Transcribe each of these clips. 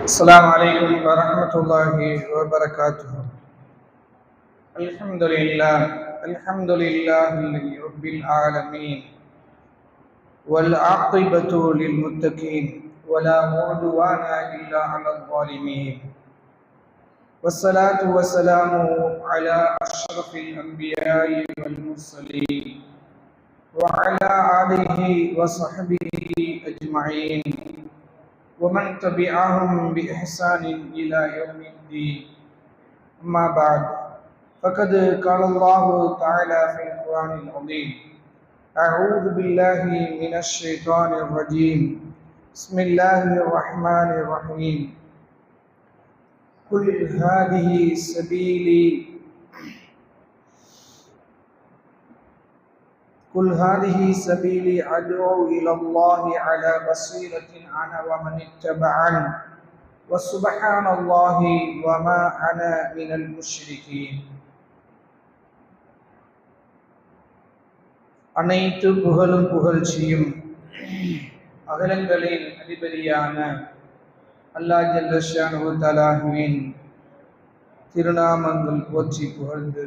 السلام عليكم ورحمة الله وبركاته. الحمد لله رب العالمين، والعاقبة للمتقين، ولا عدوان إلا على الظالمين، والصلاة والسلام على أشرف الأنبياء والمرسلين وعلى آله وصحبه أجمعين ومن تبعهم بإحسان إلى يوم الدين. أما بعد، فقد قال الله تعالى في القرآن العظيم: أعوذ بالله من الشيطان الرجيم، بسم الله الرحمن الرحيم. قل هذه سبيلي أدعو إلى الله على بصيرة أنا ومن اتبعني وسبحان الله وما أنا من المشركين. அனைத்து புகழும் புகழ்ச்சியும் அகிலங்களின் அதிபதியான அல்லாஹ் ஜல்ல ஷானஹு தஆலாவின் திருநாமங்கள் போற்றி புகழ்ந்து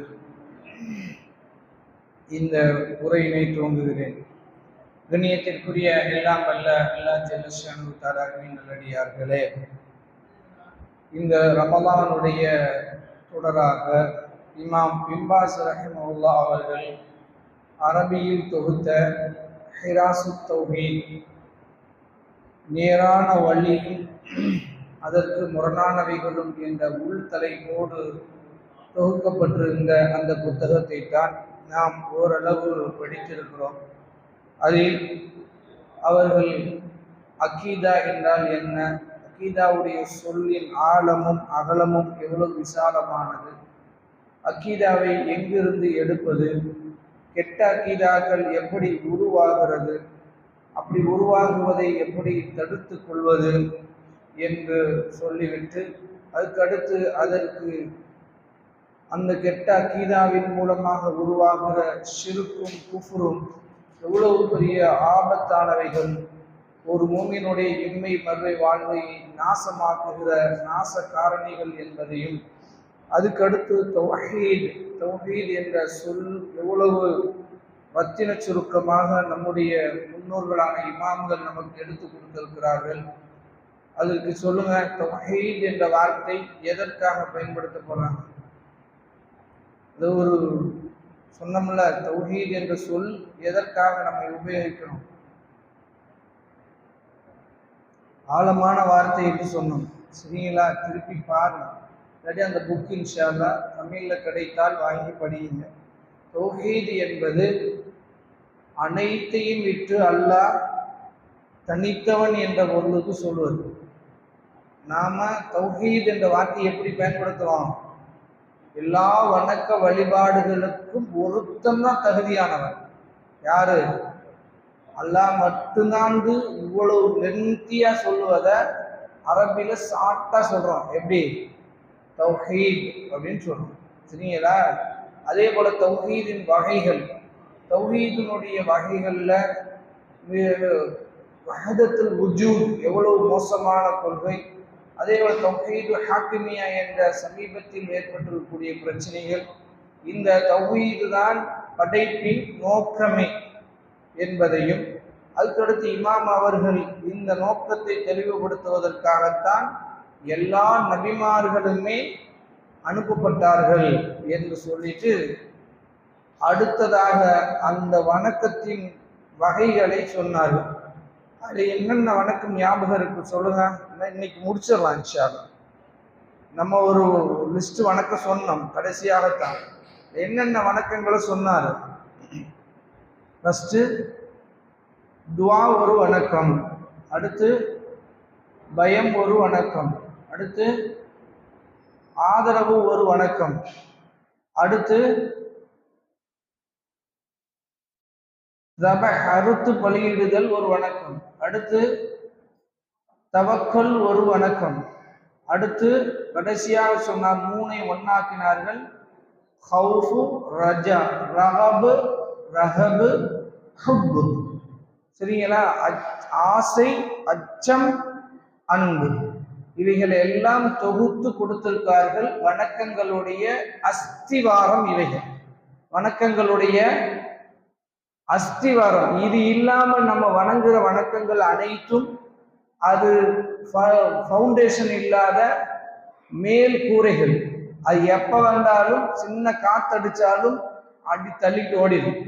இந்த உரையினை துவங்குகிறேன். கண்ணியத்திற்குரிய எல்லாம் வல்ல அல்லாஹ் ஜல்ல ஷானஹு தஆலாவின் நல்லடியார்களே, இந்த ரமலானுடைய தொடராக இமாம் பின் பாஸ் ரஹிமஹுல்லாஹ் அவர்கள் அரபியில் தொகுத்த ஹிராசுத் தௌஹீத், நேரான வழியும் அதற்கு முரணானவைகளும் என்ற உள் தலைப்போடு தொகுக்கப்பட்டிருந்த அந்த புத்தகத்தை தான் நாம் ஓரளவு படித்திருக்கிறோம். அதில் அவர்கள் அக்கீதா என்றால் என்ன, அக்கீதாவுடைய சொல்லின் ஆழமும் அகலமும் எவ்வளவு விசாலமானது, அக்கீதாவை எங்கிருந்து எடுப்பது, கெட்ட அக்கீதாக்கள் எப்படி உருவாகிறது, அப்படி உருவாகுவதை எப்படி தடுத்து கொள்வது என்று சொல்லிவிட்டு, அதுக்கடுத்து அதற்கு அந்த கெட்ட அக்கீதாவின் மூலமாக உருவாகிற ஷிர்க்கும் குஃப்ரும் எவ்வளவு பெரிய ஆபத்தானவைகள், ஒரு மூமினுடைய இம்மை மறுமை வாழ்வை நாசமாக்குகிற நாச காரணிகள் என்பதையும், அதுக்கடுத்து தௌஹீத் என்ற சொல் எவ்வளவு ரத்தின சுருக்கமாக நம்முடைய முன்னோர்களான இமாம்கள் நமக்கு எடுத்து கொடுத்திருக்கிறார்கள். அதற்கு சொல்லுங்க, தௌஹீத் என்ற வார்த்தை எதற்காக பயன்படுத்த போறாங்க? அது ஒரு சொன்னோம்ல, தௌஹீத் என்ற சொல் எதற்காக நம்ம உபயோகிக்கணும்? ஆழமான வார்த்தை என்று சொன்னோம். சரிங்களா? திருப்பி பாருங்க, இல்லாட்டி அந்த புக் இன்ஷா அல்லாஹ் தமிழ்ல கிடைத்தால் வாங்கி படியுங்க. தௌஹீத் என்பது அனைத்தையும் விட்டு அல்லாஹ் தனித்தவன் என்ற பொருளுக்கு சொல்வது. நாம தௌஹீத் என்ற வார்த்தையை எப்படி பயன்படுத்துறோம்? எல்லா வணக்க வழிபாடுகளுக்கும் ஒருத்தன் தான் தகுதியானவன். யாரு? அல்லாஹ் மட்டும்தான். இவ்வளவு லென்த்தியா சொல்லுவத அரபில ஷார்ட்டா சொல்றோம். எப்படி? தௌஹீத் அப்படின்னு சொல்றோம். சரிங்களா? அதே போல தௌஹீதின் வகைகள், தௌஹீதினுடைய வகைகள்ல வஹதத்துல் வுஜூத் எவ்வளவு மோசமான கொள்கை, அதே போல தௌஹீது ஹாக்கிமியா என்ற சமீபத்தில் ஏற்பட்டிருக்கக்கூடிய பிரச்சனைகள், இந்த தௌஹீது தான் படைப்பின் நோக்கமே என்பதையும், அதுக்கடுத்து இமாம் அவர்கள் இந்த நோக்கத்தை தெளிவுபடுத்துவதற்காகத்தான் எல்லா நபிமார்களுமே அனுப்பப்பட்டார்கள் என்று சொல்லிட்டு, அடுத்ததாக அந்த வணக்கத்தின் வகைகளை சொன்னார்கள். அது என்னென்ன வணக்கம் ஞாபகம் இருக்கு சொல்லுங்க. இன்னைக்கு முடிச்சிடலாம் இன்ஷா அல்லாஹ். நம்ம ஒரு லிஸ்ட் வணக்கம் சொன்னோம் கடைசியாகத்தான். என்னென்ன வணக்கங்களை சொன்னார்? ஃபர்ஸ்ட் துவா ஒரு வணக்கம், அடுத்து பயம் ஒரு வணக்கம், அடுத்து ஆதரவு ஒரு வணக்கம், அடுத்து அறுத்து பலியிடுதல் ஒரு வணக்கம், அடுத்து தவக்கல் ஒரு வணக்கம், அடுத்து கடைசியாக சொன்னார் மூனை ஒன்னாக்கினார்கள், ஹவுஃபு ரஜா, ரஹபு ரஹபு ஹுப்பு. சரிங்களா? ஆசை, அச்சம், அன்பு. இவைகளை எல்லாம் தொகுத்து கொடுத்திருக்கார்கள். வணக்கங்களுடைய அஸ்திவாரம் இவைகள், வணக்கங்களுடைய அஸ்திவாரம். இது இல்லாமல் நம்ம வணங்குற வணக்கங்கள் அனைத்தும் அது ஃபவுண்டேஷன் இல்லாத மேல் கூரைகள். அது எப்ப வந்தாலும் சின்ன காத்தடிச்சாலும் அடி தள்ளிட்டு ஓடிடும்.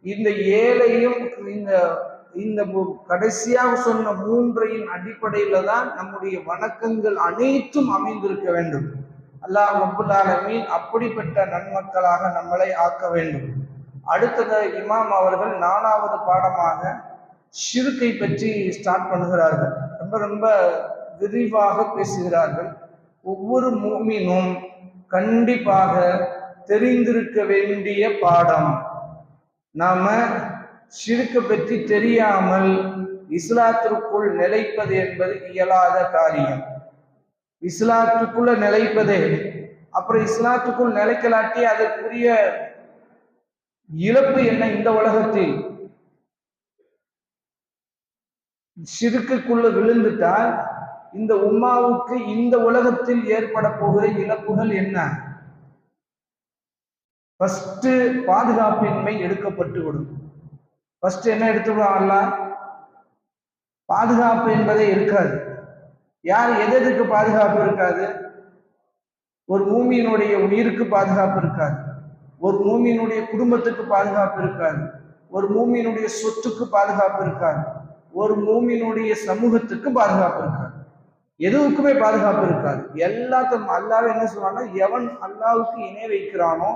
இந்த ஏழையும் இந்த இந்த கடைசியாக சொன்ன மூன்றையின் அடிப்படையில தான் நம்முடைய வணக்கங்கள் அனைத்தும் அமைந்திருக்க வேண்டும். அல்லாஹ் ரப்பல் ஆலமீன் அப்படிப்பட்ட நன்மக்களாக நம்மளை ஆக்க வேண்டும். அடுத்தது இமாம் அவர்கள் 4வது பாடமாக ஷிர்கை பற்றி ஸ்டார்ட் பண்ணுகிறார்கள். ரொம்ப ரொம்ப விரிவாக பேசுகிறார்கள். ஒவ்வொரு முஃமினும் கண்டிப்பாக தெரிந்திருக்க வேண்டிய பாடம். நாம ஷிர்கை பற்றி தெரியாமல் இஸ்லாத்திற்குள் நிலைப்பது என்பது இயலாத காரியம். இஸ்லாத்துக்குள்ள நிலைப்பதே, அப்புறம் இஸ்லாத்துக்குள் நிலைக்கலாட்டி அதற்குரிய இழப்பு என்ன? இந்த உலகத்தில் ஷிர்க்குக்குள்ள விழுந்துட்டால் இந்த உம்மாவுக்கு இந்த உலகத்தில் ஏற்பட போகிற இழப்புகள் என்ன? ஃபர்ஸ்ட் பாதுகாப்பின்மை எடுக்கப்பட்டு விடும். ஃபர்ஸ்ட் என்ன எடுத்துவிடும்? அல்லாஹ் பாதுகாப்பு என்பதே இருக்காது. யார் எதற்கு பாதுகாப்பு இருக்காது? ஒரு மூமியினுடைய உயிருக்கு பாதுகாப்பு இருக்காது, ஒரு மூமியினுடைய குடும்பத்துக்கு பாதுகாப்பு இருக்காது, ஒரு மூமியினுடைய சொத்துக்கு பாதுகாப்பு இருக்காது, ஒரு மூமியினுடைய சமூகத்துக்கு பாதுகாப்பு இருக்காது, எதுவுக்குமே பாதுகாப்பு இருக்காது. எல்லாத்தையும் அல்லாஹ் என்ன சொல்றான்னா, எவன் அல்லாஹ்வுக்கு இணை வைக்கிறானோ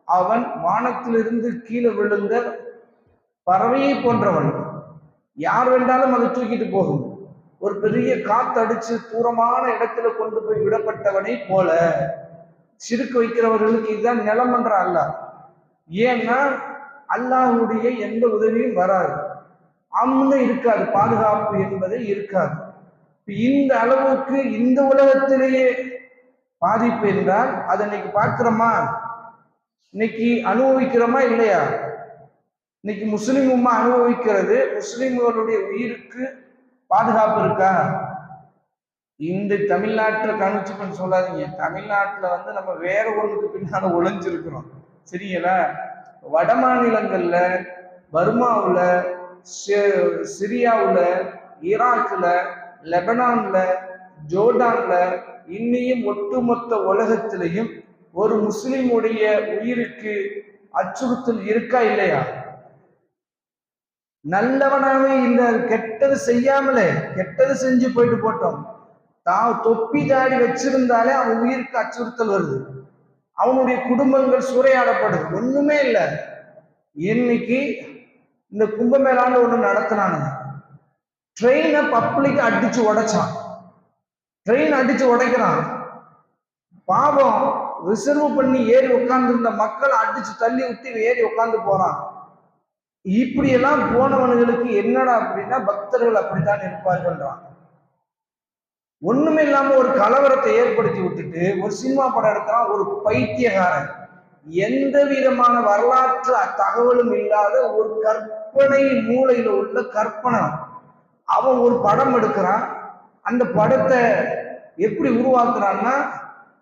அவன் வானத்திலிருந்து கீழே விழுந்த பறவையை போன்றவன். யார் வேண்டாலும் அதை தூக்கிட்டு போகும். ஒரு பெரிய காத்தடிச்சு தூரமான இடத்துல கொண்டு போய் விடப்பட்டவனை போல ஷிர்க் வைக்கிறவர்களுக்கு இதுதான் நிலம் என்ற அல்லாஹ். ஏன்னா அல்லாஹ்வுடைய எந்த உதவியும் வராது, அம்னு இருக்காது, பாதுகாப்பு என்பதே இருக்காது. இந்த அளவுக்கு இந்த உலகத்திலேயே பாதிப்பு என்றால் அதை இன்னைக்கு பார்க்கிறோமா? இன்னைக்கு அனுபவிக்கிறோமா இல்லையா? இன்னைக்கு முஸ்லிம் உம்மா அனுபவிக்கிறது. முஸ்லிம்களுடைய உயிருக்கு பாதுகாப்பு இருக்கா? இந்த தமிழ்நாட்டில் கணிச்சு பண்ணி சொல்லாதீங்க. தமிழ்நாட்டில் நம்ம வேற ஒன்றுக்கு பின்னால ஒளிஞ்சிருக்கிறோம், சரிங்களா? வட மாநிலங்கள்ல, பர்மாவுல, சிரியாவுல, ஈராக்ல, லெபனான்ல, ஜோர்டான்ல, இன்னையும் ஒட்டுமொத்த உலகத்திலையும் ஒரு முஸ்லிமுடைய உயிருக்கு அச்சுறுத்தல் இருக்கா இல்லையா? நல்லவனாவே இல்லை, கெட்டது செய்யாமலே, கெட்டது செஞ்சு போயிட்டு போட்டோம், தொப்பி தாடி வச்சிருந்தாலே அவன் உயிருக்கு அச்சுறுத்தல் வருது, அவனுடைய குடும்பங்கள் சூறையாடப்படுது. ஒண்ணுமே இல்லை. இன்னைக்கு இந்த கும்பமேளான்னு ஒண்ணு நடத்தினானுங்க. ட்ரெயினை பப்ளிக் அடிச்சு உடைச்சான். ட்ரெயின் அடிச்சு உடைக்கிறான். பாவம் ரிசர்வ் பண்ணி ஏறி உட்கார்ந்து இருந்த மக்கள் அடிச்சு தள்ளி விட்டு ஏறி உட்கார்ந்து போறான். இப்படி எல்லாம் போனவனுங்களுக்கு என்னடா அப்படின்னா, பக்தர்கள் அப்படித்தான் இருப்பார்கள்ன்றான். ஒண்ணுமே இல்லாம ஒரு கலவரத்தை ஏற்படுத்தி விட்டுட்டு ஒரு சினிமா படம் எடுக்கிறான். ஒரு பைத்தியகாரன், எந்த விதமான வரலாற்று தகவலும் இல்லாத ஒரு கற்பனை மூளையில உள்ள கற்பனை, அவன் ஒரு படம் எடுக்கிறான். அந்த படத்தை எப்படி உருவாக்குறான்னா,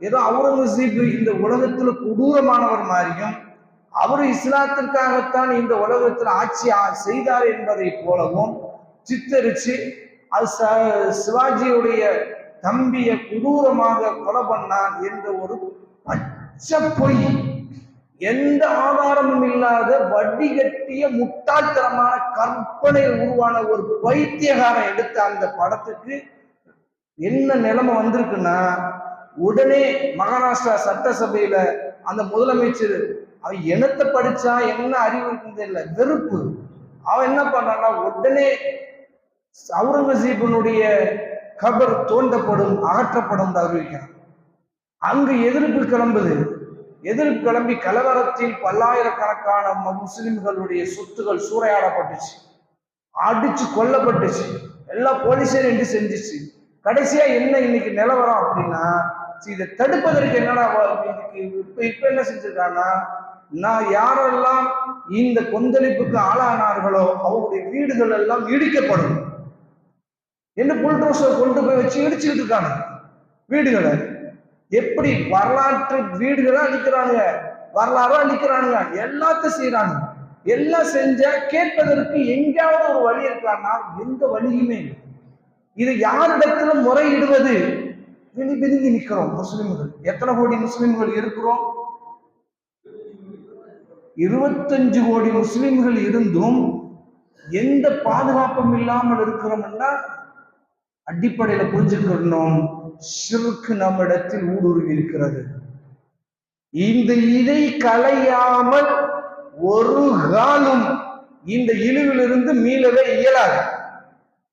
ஏதோ அவுரங்கசீப் இந்த உலகத்துல கொடூரமானவர் மாதிரியும், அவர் இஸ்லாத்திற்காகத்தான் இந்த உலகத்தில் ஆட்சி செய்தார் என்பதை போலவும் சித்தரிச்சு, அது சிவாஜியுடைய தம்பிய கொடூரமாக கொலை பண்ணான் என்ற ஒரு பச்சை பொய், எந்த ஆதாரமும் இல்லாத வடிகட்டிய முட்டாள்தனமான கற்பனை உருவான ஒரு பைத்தியகாரன் எடுத்த அந்த படத்துக்கு என்ன நிலைமை வந்திருக்குன்னா, உடனே மகாராஷ்டிரா சட்டசபையில அந்த முதலமைச்சர், அவன் என்னத்தை படிச்சா என்ன அறிவு இருக்குன்னு தெரியல, வெறுப்பு, அவன் என்ன பண்றான்னா, உடனே அவுரங்கசீபனுடைய கபர் தோண்டப்படும், அகற்றப்படும் அறிவிக்கிறான். அங்கு எதிர்ப்பு கிளம்புது. எதிர்ப்பு கிளம்பி கலவரத்தில் பல்லாயிரக்கணக்கான முஸ்லிம்களுடைய சொத்துகள் சூறையாடப்பட்டுச்சு, அடிச்சு கொல்லப்பட்டுச்சு, எல்லாம் போலீஸே நின்று செஞ்சிச்சு. கடைசியா என்ன இன்னைக்கு நிலவரம் அப்படின்னா, இதை தடுப்பதற்கு என்னடா இப்ப என்ன செஞ்சிருக்காங்கன்னா, நான் யாரெல்லாம் இந்த கொந்தளிப்புக்கு ஆளானார்களோ அவருடைய வீடுகள் எல்லாம் இடிக்கப்படும் என்று புல்டோசர் கொண்டு போய் வச்சு இடிச்சுக்கிட்டு இருக்காங்க. வீடுகளை. எப்படி வரலாற்று வீடுகளை அழிக்கிறாங்க, வரலாறும் அழிக்கிறாங்க, எல்லாத்தையும் செய்யறாங்க. எல்லாம் செஞ்சா கேட்பதற்கு எங்கேயாவது ஒரு வழி இருக்கான்னா எந்த வழியுமே இல்லை. இது யாரிடத்துல முறையிடுவது? பிதுங்கி நிற்கிறோம் முஸ்லிம்கள். எத்தனை கோடி முஸ்லிம்கள் இருக்கிறோம்? 25 கோடி முஸ்லிம்கள் இருந்தும் எந்த பாதுகாப்பும் இல்லாமல் இருக்கிறோம்னா அடிப்படையில புரிஞ்சுக்கணும், ஷிர்க் நம்மிடத்தில் ஊடுருவி இருக்கிறது. இதை களையாமல் ஒரு காலம் இந்த இழிவிலிருந்து மீளவே இயலாது.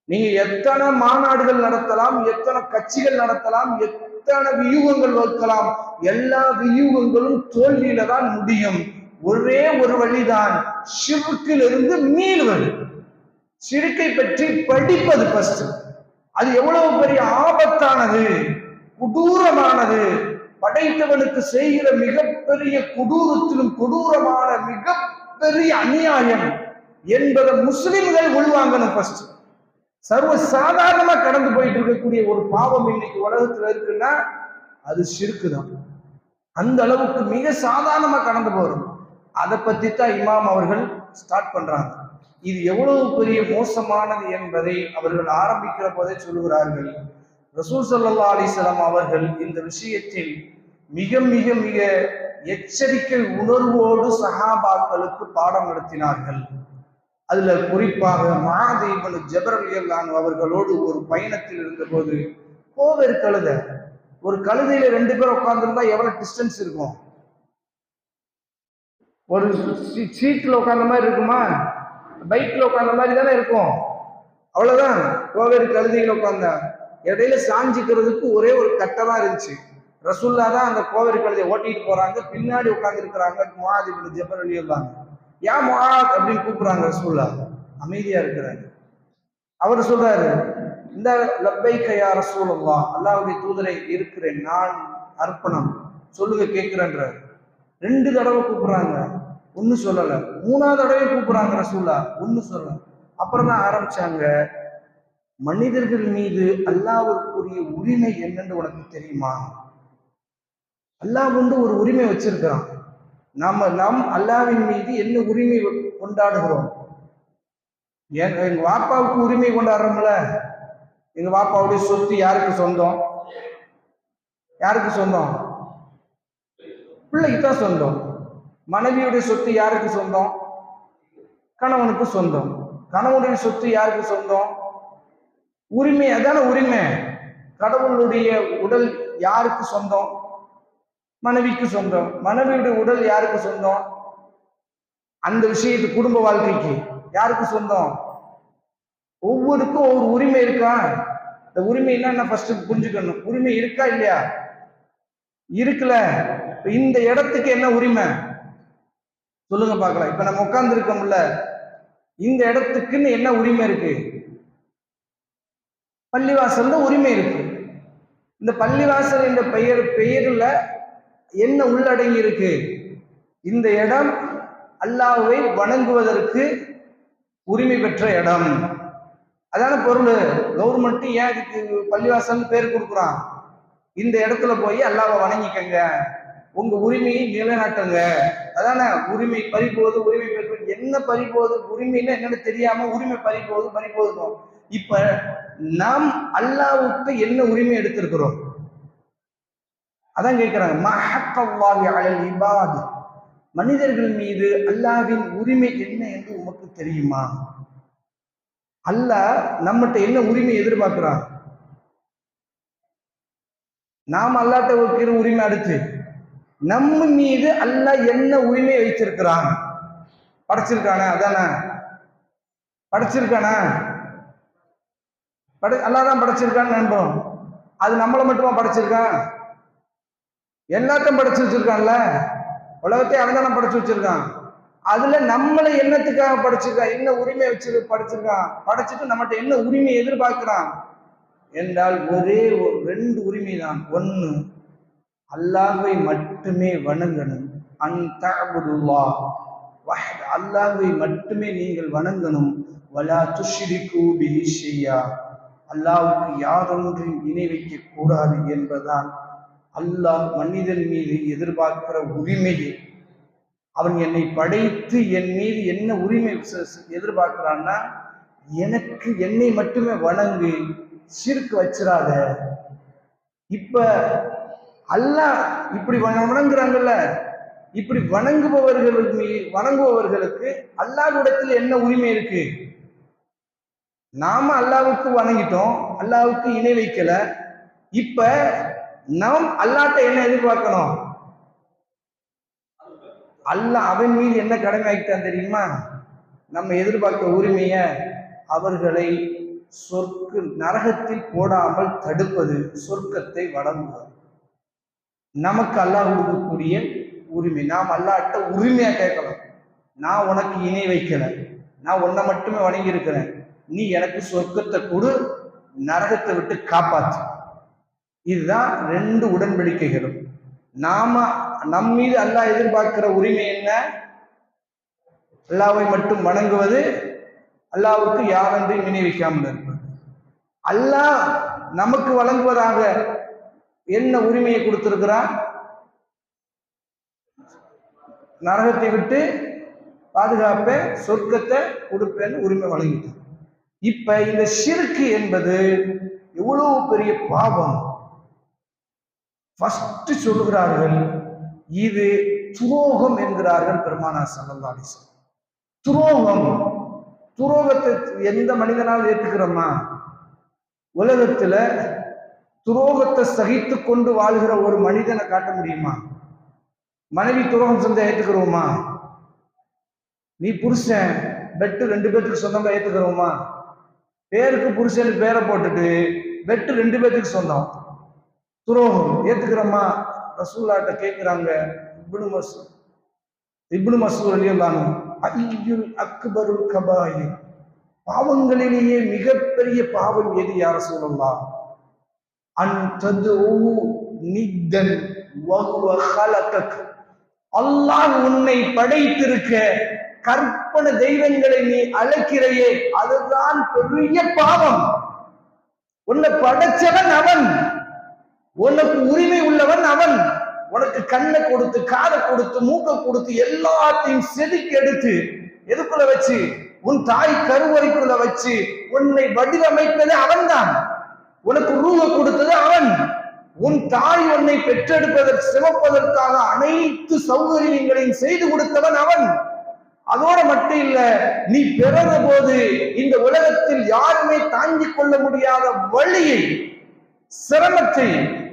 நீங்க எத்தனை மாநாடுகள் நடத்தலாம், எத்தனை கட்சிகள் நடத்தலாம், எத்தனை வியூகங்கள் வகுக்கலாம், எல்லா வியூகங்களும் தோல்வியில தான் முடியும். ஒரே ஒரு வழிதான், ஷிர்க்கிலிருந்து மீள்வது. ஷிர்க்கை பற்றி படிப்பது ஃபர்ஸ்ட். அது எவ்வளவு பெரிய ஆபத்தானது, கொடூரமானது, படைத்தவனுக்கு செய்கிற மிகப்பெரிய கொடூரத்திலும் கொடூரமான மிகப்பெரிய அநியாயம் என்பதை முஸ்லிம்கள் உள்வாங்கணும் ஃபர்ஸ்ட். சர்வ சாதாரணமா கடந்து போயிட்டு இருக்கக்கூடிய ஒரு பாவம் இன்னைக்கு உலகத்துல இருக்குன்னா அது ஷிர்க் தான். அந்த அளவுக்கு மிக சாதாரணமா கடந்து போறோம். அதை பத்தி தான் இமாம் அவர்கள் ஸ்டார்ட் பண்றாங்க. இது எவ்வளவு பெரிய மோசமானது என்பதை அவர்கள் ஆரம்பிக்கிற போதே சொல்லுகிறார்கள். ரசூல் ஸல்லல்லாஹு அலைஹி வஸல்லம் அவர்கள் இந்த விஷயத்தில் மிக மிக மிக எச்சரிக்கை உணர்வோடு சஹாபாக்களுக்கு பாடம் நடத்தினார்கள். அதுல குறிப்பாக முஆத் இப்னு ஜபர் ரலியல்லாஹு அன்ஹு அவர்களோடு ஒரு பயணத்தில் இருந்த போது கோவேறு கழுதை, ஒரு கழுதையில 2 பேர் உட்கார்ந்துருந்தா எவ்வளவு டிஸ்டன்ஸ் இருக்கும்? ஒரு சீட்ல உட்கார்ந்த மாதிரி இருக்குமா? பைக்ல உட்கார்ந்த மாதிரி தானே இருக்கும். அவ்வளவுதான். கோவேறு கழுதையில உட்கார்ந்த இடையில சாஞ்சிக்கிறதுக்கு ஒரே ஒரு கட்டை தான் இருந்துச்சு. ரசூல்லா தான் அந்த கோவேறு கழுதையை ஓட்டிட்டு போறாங்க, பின்னாடி உட்கார்ந்து இருக்கிறாங்க முஆத் இப்னு ஜபர் ரலியல்லாஹு அன்ஹு. யா முஆத் அப்படின்னு கூப்பிடுறாங்க. ரசூல்லா அமைதியா இருக்கிறாங்க. அவர் சொல்றாரு, இந்த லப்பைக யா ரசூலல்லாஹ், அல்லாஹ்வுடைய தூதரை இருக்கிறேன், நான் அர்ப்பணம், சொல்லுங்க கேட்கிறேன்றார். 2 தடவை கூப்பிடுறாங்க, ஒண்ணு சொல்லல. 3ஆவது தடவை கூப்பிடுறாங்க ரசூல்லா, ஒண்ணு சொல்லல. அப்புறம் தான் ஆரம்பிச்சாங்க, மனிதர்கள் மீது அல்லாஹ்வுக்குரிய உரிமை என்னன்னு உனக்கு தெரியுமா? அல்லாஹ் ஒரு உரிமை வச்சிருக்கிறான். நாம் அல்லாஹ்வின் மீது என்ன உரிமை கொண்டாடுகிறோம்? எங்க வாப்பாவுக்கு உரிமை கொண்டாடுறோம்ல. எங்க வாப்பாவுடைய சொத்து யாருக்கு சொந்தம்? யாருக்கு சொந்தம்? பிள்ளைக்கு தான் சொந்தம். மனைவியுடைய சொத்து யாருக்கு சொந்தம்? கணவனுக்கு சொந்தம். கணவனுடைய சொத்து யாருக்கு சொந்தம்? உரிமை, அதான உரிமை. கடவுளுடைய உடல் யாருக்கு சொந்தம்? மனைவிக்கு சொந்தம். மனைவியுடைய உடல் யாருக்கு சொந்தம்? அந்த விஷயத்து குடும்ப வாழ்க்கைக்கு யாருக்கு சொந்தம்? ஒவ்வொருக்கும் ஒரு உரிமை இருக்கா? இந்த உரிமை என்ன ஃபர்ஸ்ட் புரிஞ்சுக்கணும். உரிமை இருக்கா இல்லையா? இருக்குல்ல. இந்த இடத்துக்கு என்ன உரிமை சொல்லுங்க பார்க்கலாம். இப்ப நம்ம உட்கார்ந்து இருக்கோம்ல, இந்த இடத்துக்குன்னு என்ன உரிமை இருக்கு? பள்ளிவாசல்ல உரிமை இருக்கு. இந்த பள்ளிவாசல் என்ற பெயர்ல என்ன உள்ளடங்கி இருக்கு? இந்த இடம் அல்லாஹ்வை வணங்குவதற்கு உரிமை பெற்ற இடம். அதான பொருள். கவர்மெண்ட் ஏன் இதுக்கு பள்ளிவாசல் பேர் கொடுக்குறான்? இந்த இடத்துல போய் அல்லாஹ்வை வணங்கிக்கங்க, உங்க உரிமையை நிலைநாட்டுங்க. அதான உரிமை பறிபோது, உரிமை பெற்று என்ன பறிபோது, உரிமைன்னா என்னன்னு தெரியாம உரிமை பறிபோதும். இப்ப நாம் அல்லாஹ்வுக்கு என்ன உரிமை எடுத்திருக்கிறோம்? அதான் கேட்கிறாங்க, மஹக்கல்லாஹி அலல் இபாத், மனிதர்கள் மீது அல்லாஹ்வின் உரிமை என்ன என்று உமக்கு தெரியுமா? அல்லாஹ் நம்மகிட்ட என்ன உரிமை எதிர்பார்க்கிறான்? நாம் அல்லாஹ்ட்ட வைக்கிற உரிமை அடுத்து, நம்ம மீது அல்லாஹ் என்ன உரிமை வைத்திருக்கிறான்? படைச்சிருக்கானா? அதானே படைச்சிருக்கானா? அல்லாஹ் தான் படைச்சிருக்கான்னு நம்புறோம். அது நம்மளை மட்டுமா படைச்சிருக்கான்? எல்லாத்தையும் படைச்சு வச்சிருக்கான்ல. உலகத்தையும் அவன் தானே படைச்சு வச்சிருக்கான். அதுல நம்மளை என்னத்துக்காக படைச்சிருக்கான்? என்ன உரிமை படைச்சிருக்கான்? படைச்சிட்டு நம்மகிட்ட என்ன உரிமை எதிர்பார்க்கிறான் என்றால் ஒரே 2 உரிமை தான். ஒண்ணு, அல்லாஹ்வை மட்டுமே வணங்கணும். அன்தஅபுதுல்லாஹ் வஹ்த, அல்லாஹ்வை மட்டுமே நீங்கள் வணங்கணும். வலா துஷ்ரிகு பிஹி ஷையா, அல்லாஹ்வுக்கு யாதொன்றையும் இணை வைக்க கூடாது என்பதால் அல்லாஹ் மனிதன் மீது எதிர்பார்க்கிற உரிமையை, அவன் என்னை படைத்து என் மீது என்ன உரிமை எதிர்பார்க்கிறான்னா, எனக்கு என்னை மட்டுமே வணங்கு, ஷிர்க் வச்சிராத. இப்ப அல்லாஹ் இப்படி வணங்குறாங்கல்ல, இப்படி வணங்குபவர்களுக்கு அல்லாஹ்விடத்தில் என்ன உரிமை இருக்கு? நாம அல்லாஹ்வுக்கு வணங்கிட்டோம், அல்லாஹ்வுக்கு இணை வைக்கல. இப்ப நாம் அல்லாஹ்ட்ட என்ன எதிர்பார்க்கணும்? அல்லாஹ் அவன் மீது என்ன கடமை ஆகிட்டான் தெரியுமா? நம்ம எதிர்பார்க்க உரிமைய அவர்களை நரகத்தில் போடாமல் தடுப்பது, சொர்க்கத்தை வழங்குவது நமக்கு அல்லாஹ் கொடுக்கக்கூடிய உரிமை. நாம் அல்லாஹ்ட்ட உரிமையா கேட்கலாம். நான் உனக்கு இணை வைக்கல, நான் உன்னை மட்டுமே வணங்கி இருக்கிறேன், நீ எனக்கு சொர்க்கத்தை கொடு, நரகத்தை விட்டு காப்பாற்று. இதுதான் ரெண்டு உடன்படிக்கைகளும். நாம நம் மீது அல்லாஹ் எதிர்பார்க்கிற உரிமை என்ன? அல்லாஹ்வை மட்டும் வணங்குவது, அல்லாஹ்வுக்கு யாரென்றையும் இணை வைக்காமல் இருப்பது. அல்லாஹ் நமக்கு வழங்குவதாக என்ன உரிமையை கொடுத்திருக்கிறான்? நரகத்தை விட்டு பாதுகாப்பேன், சொர்க்கத்தை கொடுப்பேன்னு உரிமை வழங்கிட்டான். இப்ப இந்த ஷிர்க் என்பது எவ்வளவு பெரிய பாவம். ஃபர்ஸ்ட் சொல்லுகிறார்கள், இது துரோகம் என்கிறார்கள் பெருமானார் ஸல்லல்லாஹு அலைஹி வஸல்லம். துரோகம். துரோகத்தை எந்த மனிதனால் ஏற்றுக்கிறோமா? உலகத்துல துரோகத்தை சகித்து கொண்டு வாழ்கிற ஒரு மனிதனை காட்ட முடியுமா? மனைவி துரோகம் செஞ்சா ஏற்றுக்கிறோமா? நீ புருஷன் பெட்டு 2 பேருக்கு சொந்தமா ஏற்றுக்கிறோமா? பேருக்கு புருஷனுக்கு பேரை போட்டுட்டு பெட்டு 2 பேருக்கு சொந்தம், துரோகம் ஏத்துக்கிறோமா? ரசூலுல்லாஹ்ட்ட கேட்கிறாங்க இப்னு மஸ்ஊத் ரலியல்லாஹு அன்ஹு, அக்பருல் கபாயிர், பாவங்களிலேயே மிகப்பெரிய பாவம் எது யா ரசூலல்லாஹ்? அன் ததுஉ நித்தன் வஹுவ ஹலகக், அல்லாஹ் உன்னை படைத்திருக்க கற்பனை தெய்வங்களை நீ அழைக்கிறையே, அதுதான் பெரிய பாவம். உன்னை படைச்சவன் அவன், உனக்கு உரிமை உள்ளவன் அவன். உனக்கு கண்ணை கொடுத்து, காதை கொடுத்து, மூக்கை கொடுத்து, எல்லாத்தையும் செதுக்கி எடுத்து எதுக்குள்ள வச்சு, உன் தாய் கருவறைக்குள்ள வச்சு உன்னை வடிவமைத்தது அவன் தான். உனக்கு ரூஹ கொடுத்தது அவன். உன் தாய் உன்னை பெற்றெடுப்பதற்கு சுமப்பதற்காக அனைத்து சௌகரியங்களையும் செய்து கொடுத்தவன் அவன். அதோட மட்டும் இல்ல, நீ பிறந்த போது இந்த உலகத்தில் யாருமே தாங்கிக் கொள்ள முடியாத வழியை, சிரமத்தை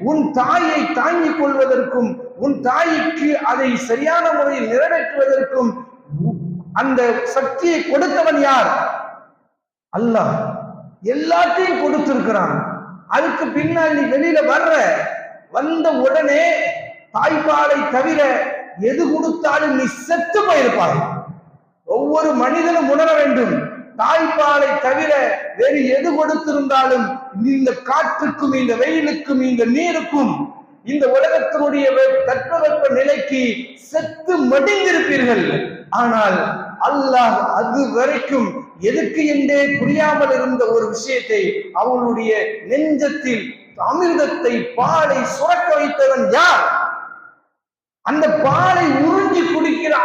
உன் தாயை தாங்கிக் கொள்வதற்கும், உன் தாய்க்கு அதை சரியான முறையில் நிறைவேற்றுவதற்கும் அந்த சக்தியை கொடுத்தவன் யார்? அல்லாஹ். எல்லாத்தையும் கொடுத்திருக்கிறான். அதுக்கு பின்னால் நீ வெளியில வந்த உடனே தாய்ப்பாலை தவிர எது கொடுத்தாலும் நீ செத்து போயிருப்பாய். ஒவ்வொரு மனிதனும் உணர வேண்டும், தாய்ப்பாலை தவிர வேறு எது கொடுத்திருந்தாலும் இந்த காற்றுக்கும், இந்த வெயிலுக்கும், இந்த நீருக்கும், இந்த உலகத்தினுடைய தட்பவெப்ப நிலைக்கு செத்து மடிந்திருப்பீர்கள். ஆனால் அல்லாஹ் அது வரைக்கும் எதுக்கு என்றே புரியாமல் இருந்த ஒரு விஷயத்தை அவனுடைய நெஞ்சத்தில் அமிர்தத்தை, பாலை சுரக்க வைத்தவன் யார்? அந்த பாலை உறிஞ்சி குடிக்கிற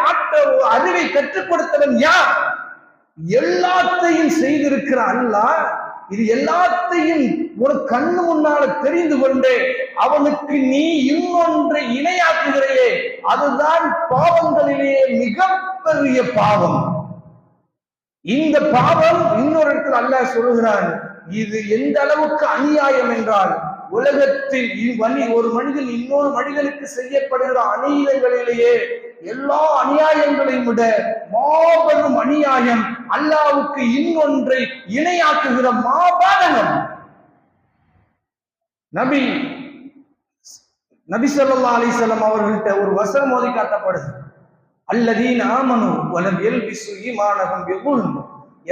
அறிவை கற்றுக் கொடுத்தவன் யார்? எல்லாத்தையும் செய்திருக்கிற அல்லாஹ் இது எல்லாத்தையும் ஒரு கண்ணு முன்னால தெரிந்து கொண்டே அவனுக்கு நீ இன்னொன்றை இணையாக்குகிறையே, அதுதான் பாவங்களிலேயே மிகப்பெரிய பாவம். இந்த பாவம் இன்னொரு இடத்தில் அல்லாஹ் சொல்லுகிறான், இது எந்த அளவுக்கு அநியாயம் என்றால், உலகத்தில் ஒரு மனிதன் இன்னொரு மனிதனுக்கு செய்யப்படுகிற அநீதங்களிலேயே எல்லா அநியாயங்களையும் விட மாபெரும் அநியாயம் அல்லாஹ்வுக்கு இன்னொன்றை இணையாக்குகிற மாபாதகம். நபி ஸல்லல்லாஹு அலைஹி வஸல்லம் அவர்கள்ட்ட ஒரு வசனம் ஓதி காட்டப்படுது, அல்லதீன ஆமனு வலம் யல்பிசு ஈமானஹும் பிகுல்ம்,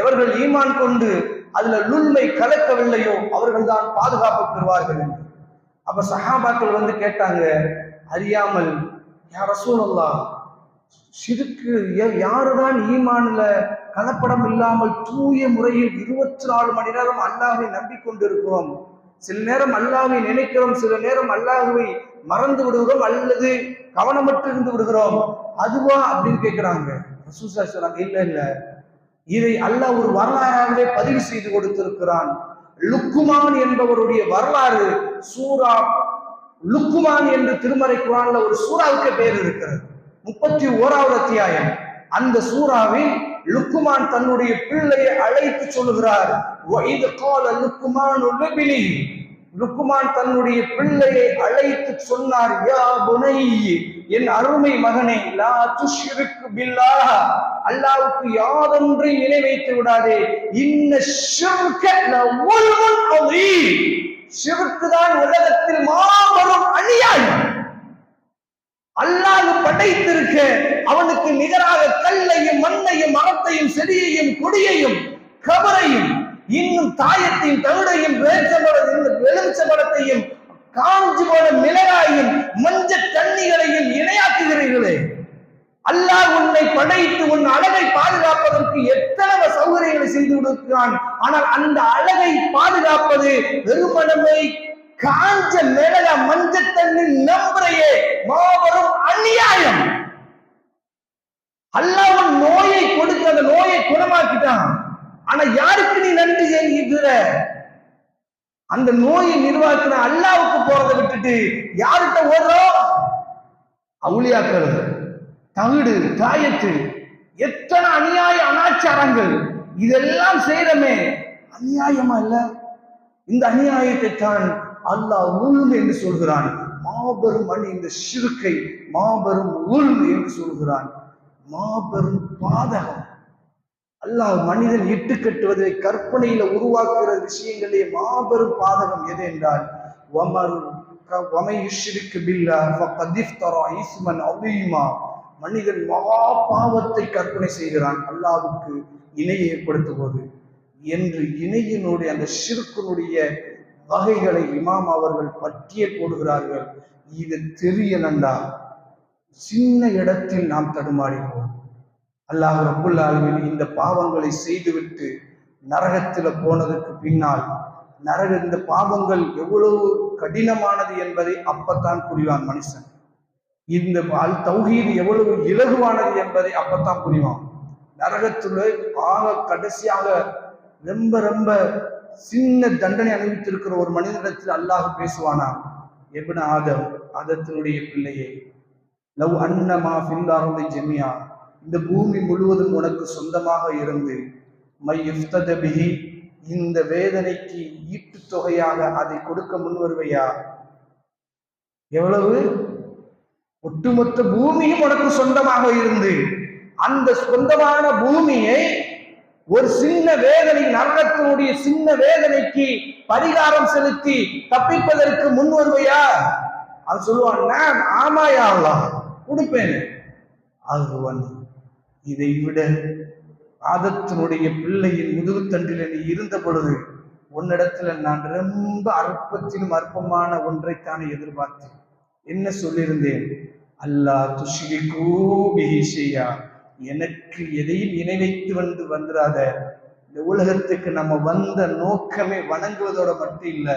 எவர்கள் ஈமான் கொண்டு அதுல லுல்மை கலக்கவில்லையோ அவர்கள் தான் பாதுகாப்பு பெறுவார்கள் என்று. அப்ப சஹாபாக்கள் வந்து கேட்டாங்க, அறியாமல், யா ரசூலல்லாஹ், ஷிர்க்கு யாருதான் ஈமான்ல கலப்படம் இல்லாமல் தூய முறையில் 24 மணி நேரம் அல்லாஹ்வை நம்பிக்கொண்டிருக்கிறோம். சில நேரம் அல்லாஹ்வை நினைக்கிறோம், சில நேரம் அல்லாஹ்வை மறந்து விடுகிறோம் அல்லது கவனமற்று இருந்து விடுகிறோம். அதுவா அப்படின்னு கேட்கிறாங்க. ரசூல் சொல்றாங்க, இல்ல இல்ல, இதை அல்லாஹ் ஒரு வரலாறாகவே பதிவு செய்து கொடுத்திருக்கிறான். லுக்குமான் என்பவருடைய வரலாறு சூரா லுக்குமான் என்று திருமறை குர்ஆன்ல ஒரு சூறாவுக்கு பேர் இருக்கிறது. 31வது அத்தியாயம். அந்த சூறாவில் லுக்குமான் தன்னுடைய பிள்ளையை அழைத்து சொல்லுகிறார். வஇத் கால லுக்குமான் லிப்னிஹி, லுக்குமான் தன்னுடைய பிள்ளையை அழைத்து சொன்னார், யா புனைய், என் அருமை மகனே, லா துஷ்ரிக் பில்லாஹ், அல்லாஹ்வுக்கு யாதொன்றையும் இணை வைத்து விடாதே. இன்ன ஷிர்க லவுல்முன் அதீம், ஷிர்க் தான் உலகத்தில் மாபெரும் அநியாயம். அல்லாஹ் படைத்திருக்க அவனுக்கு நிகராக கல்லையும் மண்ணையும் மரத்தையும் செடியையும் கொடியையும் கபரையும் இன்னும் தாயத்தையும் தவிடையும் எலுமிச்சம்பழத்தையும் காஞ்சி போன மிளகாயும் மஞ்ச தண்ணிகளையும் இணையாக்குகிறீர்களே. அல்லாஹ் உன்னை படைத்து உன் அழகை பாதுகாப்பதற்கு எத்தனை சௌகரியங்களை செய்து கொடுக்கிறான். ஆனால் அந்த அழகை பாதுகாப்பது வெறுமனமே காஞ்ச மிளகா மஞ்ச தண்ணி நம்புறையே மாபெரும் அநியாயம். அல்லாஹ் உன் நோயை கொடுத்து அந்த நோயை குணமாக்கிட்டான். ஆனா யாருக்கு நீ நன்றி செய்கிற? அந்த நோயை நிர்வாகிக்கிற அல்லாஹ்வுக்கு போறதை விட்டுட்டு யார்கிட்ட ஓடுறோம்? அவுலியாக்கள், தவிடு, தாயத்து, எத்தனை அநியாய அனாச்சாரங்கள் இதெல்லாம் செய்யறமே. அநியாயமா இல்ல? இந்த அநியாயத்தை தான் அல்லாஹ் உல்ம் என்று சொல்கிறான். மாபெரும் அணி இந்த ஷிர்கை மாபெரும் உல்ம் என்று சொல்கிறான். மாபெரும் பாதகம். அல்லாஹ் மனிதன் இட்டு கட்டுவதை கற்பனையில உருவாக்குற விஷயங்களே மாபெரும் பாதகம் எது என்றால், மனிதன் மகா பாவத்தை கற்பனை செய்கிறான் அல்லாஹ்வுக்கு இணையை ஏற்படுத்துவது என்று. இணையினுடைய அந்த ஷிர்கினுடைய வகைகளை இமாம் அவர்கள் பட்டியல் போடுகிறார்கள். இது தெரியலண்டா சின்ன இடத்தில் நாம் தடுமாறினோம். அல்லாஹ் ரப்புல் ஆலமீன் இந்த பாவங்களை செய்துவிட்டு நரகத்தில் போனதற்கு பின்னால் இந்த பாவங்கள் எவ்வளவு கடினமானது என்பதை அப்பத்தான் புரிவான் மனுஷன். இந்த தௌஹீத் எவ்வளவு இலகுவானது என்பதை அப்பத்தான் புரிவான். நரகத்துல கடைசியாக ரொம்ப ரொம்ப சின்ன தண்டனை அனுபவித்திருக்கிற ஒரு மனிதனிடத்தில் அல்லாஹ் பேசுவானா, இப்ன ஆதம், ஆதத்தினுடைய பிள்ளையே, லவ் அன்னமா ஃபில் அர்தி ஜமியா, இந்த பூமி முழுவதும் உனக்கு சொந்தமாக இருந்து மை இஃப்தத பிஹி, இந்த வேதனைக்கு ஈட்டு தொகையாக அதை கொடுக்க முன் வருவையா? எவ்வளவு? ஒட்டுமொத்த பூமியும் உனக்கு சொந்தமாக இருந்து அந்த சொந்தமான பூமியை ஒரு சின்ன வேதனை, நரகத்தினுடைய சின்ன வேதனைக்கு பரிகாரம் செலுத்தி தப்பிப்பதற்கு முன் வருவையா? அது சொல்லுவான், நான் ஆமாயா அல்லாஹ் கொடுப்பேன். அதுவன் இதை விட ஆதத்தினுடைய பிள்ளையின் முதுகுத்தண்டில் நீ இருந்த பொழுது உன்னிடத்துல நான் ரொம்ப அற்பத்திலும் அற்பமான ஒன்றைத்தானே எதிர்பார்த்தேன். என்ன சொல்லியிருந்தேன்? அல்லாஹ் துஷ்ரிகூ பிஹி ஷையா, எனக்கு எதையும் இணை வைத்து வந்துடாத. இந்த உலகத்துக்கு நம்ம வந்த நோக்கமே வணங்குவதோட மட்டும் இல்ல,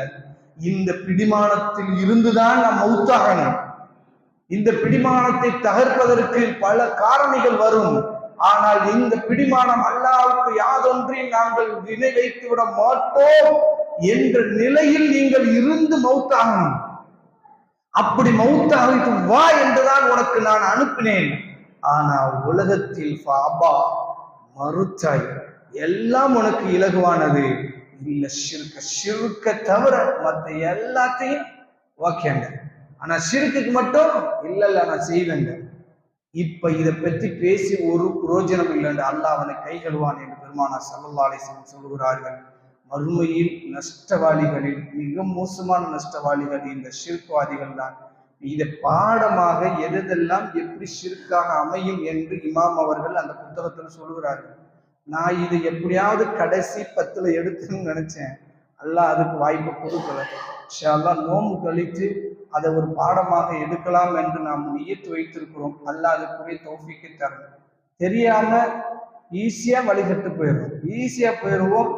இந்த பிடிமானத்தில் இருந்துதான் நாம் மௌத்தாகணும். இந்த பிடிமானத்தை தகர்ப்பதற்கு பல காரணிகள் வரும். ஆனால் இந்த பிடிமானம் அல்லாஹ்வுக்கு யாதொன்றையும் நாங்கள் இணை வைத்து விட மாட்டோம் என்ற நிலையில் நீங்கள் இருந்து மௌத்தாகணும். அப்படி மௌத்தாகிட்டு வா என்றுதான் உனக்கு நான் அனுப்பினேன். ஆனா உலகத்தில் மறுத்தாய். எல்லாம் உனக்கு இலகுவானது இல்ல, ஷிர்க தவிர மற்ற எல்லாத்தையும் ஓகேங்க. ஆனா ஷிர்குக்கு மட்டும் இல்ல நான் செய்வேங்க. இப்ப இதை பற்றி பேசி ஒரு புரோஜனம் இல்லைன்னு அல்லாஹ் அவனை கைகழுவான் என்று பெருமானார் ஸல்லல்லாஹு அலைஹி வஸல்லம் சொல்கிறார்கள். மறுமையில் நஷ்டவாளிகளில் மிக மோசமான நஷ்டவாளிகள் இந்த ஷிர்க்வாதிகள் தான். இதை பாடமாக எதெல்லாம் எப்படி ஷிர்காக அமையும் என்று இமாம் அவர்கள் அந்த புத்தகத்தில் சொல்கிறார்கள். நான் இதை எப்படியாவது கடைசி 10ல் எடுத்துன்னு நினைச்சேன். அல்லாஹ் அதுக்கு வாய்ப்பு கொடுக்கல. இன்ஷா அல்லாஹ் நோன்பு கழித்து அதை ஒரு பாடமாக எடுக்கலாம் என்று நாம் நியத்து வைத்திருக்கிறோம். அல்லாஹ் அதுக்குரிய தௌஃபீக்கை தரணும். தெரியாம ஈஸியா வழிகட்டு போயிடும், ஈஸியா போயிடுவோம்.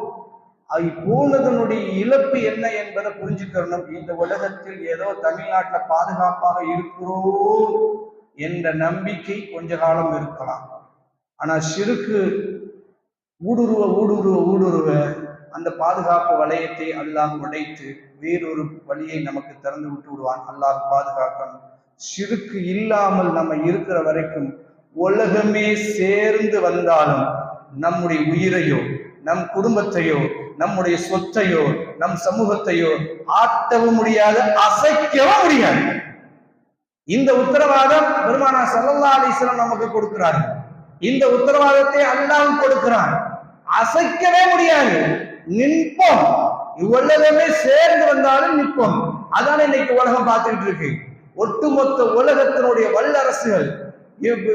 போனதனுடைய இழப்பு என்ன என்பதை புரிஞ்சுக்கணும். இந்த உலகத்தில் ஏதோ தமிழ்நாட்டில் பாதுகாப்பாக இருக்கிறோம் என்ற நம்பிக்கை கொஞ்ச காலம் இருக்கலாம். ஆனா ஷிருக்கு ஊடுருவ அந்த பாதுகாப்பு வளையத்தை அல்லாஹ் உடைத்து வேறொரு வழியை நமக்கு திறந்து விட்டு விடுவான். அல்லாஹ் பாதுகாக்கணும். ஷிருக்கு இல்லாமல் நம்ம இருக்கிற வரைக்கும் உலகமே சேர்ந்து வந்தாலும் நம்முடைய உயிரையோ நம் குடும்பத்தையோ நம்முடைய சொத்தையோ நம் சமூகத்தையோ ஆட்டவும் முடியாது, அசைக்கவும் முடியாது. இந்த உத்தரவாதம் பெருமானார் ஸல்லல்லாஹு அலைஹி வஸல்லம் நமக்கு கொடுக்கிறார். இந்த உத்தரவாதத்தை அல்லாஹ் கொடுக்கிறான். அசைக்கவே முடியாது, நிற்போம். இவ்வுலகமே சேர்ந்து வந்தாலும் நிற்போம். அதான இன்னைக்கு உலகம் பார்த்துக்கிட்டு இருக்கு. ஒட்டுமொத்த உலகத்தினுடைய வல்லரசுகள்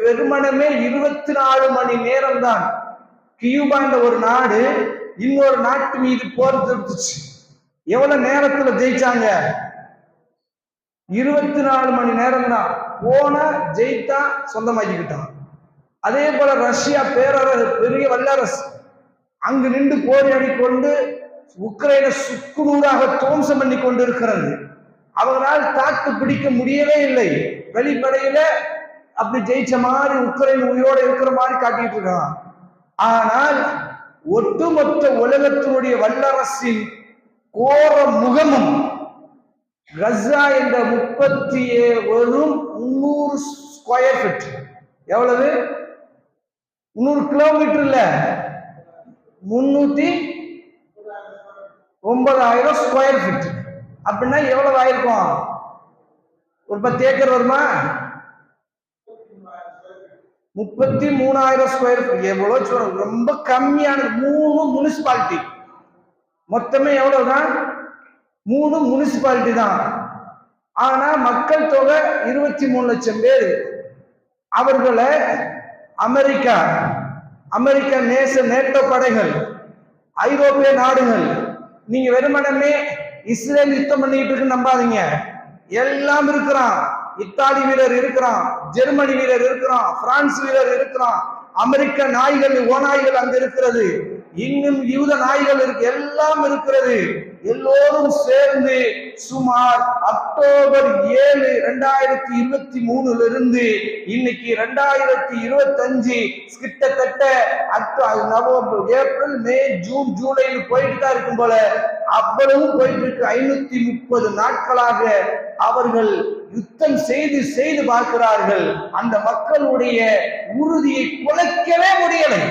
வெறுமனமே 24 மணி நேரம் தான். கியூபா என்ற ஒரு நாடு இன்னொரு நாட்டு மீது போர் தொடுத்துச்சு. எவ்வளவு நேரத்துல ஜெயிச்சாங்க? 24 மணி நேரம் தான். போனா ஜெயித்தா சொந்தமாக்கிக்கிட்டான். அதே போல ரஷ்யா பேரரசு, பெரிய வல்லரசு, அங்கு நின்று போராடி கொண்டு உக்ரைனை சுக்குநூறாக துவம்சம் பண்ணி கொண்டு இருக்கிறது. அவங்களால் தாக்கு பிடிக்க முடியவே இல்லை. வெளிப்படையில அப்படி ஜெயிச்ச மாதிரி உக்ரைன் உயிரோட இருக்கிற மாதிரி காட்டிட்டு இருக்கான். ஆனால் ஒட்டுமொத்த உலகத்தினுடைய வல்லரசின் கோர முகமும் கஸா என்ற 300 ஸ்கொயர் ஃபீட், எவ்வளவு? 300 கிலோமீட்டர் இல்ல, 309,000 ஸ்கொயர் ஃபீட். அப்படின்னா எவ்வளவு ஆயிருக்கும்? ஒரு 10 ஏக்கர் வருமா? 33,000 ஸ்கொயர் ஃபீட். எவ்வளவு சொல்றோம்? ரொம்ப கம்மியான 3 முனிசிபாலிட்டி. மொத்தமே எவ்வளவுதான்? 3 முனிசிபாலிட்டி தான். ஆனா மக்கள் தொகை 23 லட்சம் பேர். அவர்களை அமெரிக்கா நேட்டோ படைகள், ஐரோப்பிய நாடுகள், நீங்க வெறுமனமே இஸ்ரேல் யுத்தம் பண்ணிட்டு இருக்கு நம்பாதீங்க. எல்லாம் இருக்கிறான். இத்தாலி வீரர் இருக்கிறான், ஜெர்மனி வீரர் இருக்கிறான், பிரான்ஸ் வீரர் இருக்கிறான், அமெரிக்க நாய்கள் ஓநாய்கள் அங்க இருக்கிறது, இன்னும் யூத நாய்கள் இருக்கு, எல்லாம் இருக்கிறது. எல்லோரும் சேர்ந்து சுமார் அக்டோபர் 7, 2023 இருந்து இன்னைக்கு 2025 கிட்டத்தட்ட நவம்பர், ஏப்ரல், மே, ஜூன், ஜூலைன்னு போயிட்டு தான் இருக்கும் போல. அவ்வளவும் போயிட்டு இருக்கு. 530 நாட்களாக அவர்கள் யுத்தம் செய்து பார்க்கிறார்கள். அந்த மக்களுடைய உறுதியை குலைக்கவே முடியலை.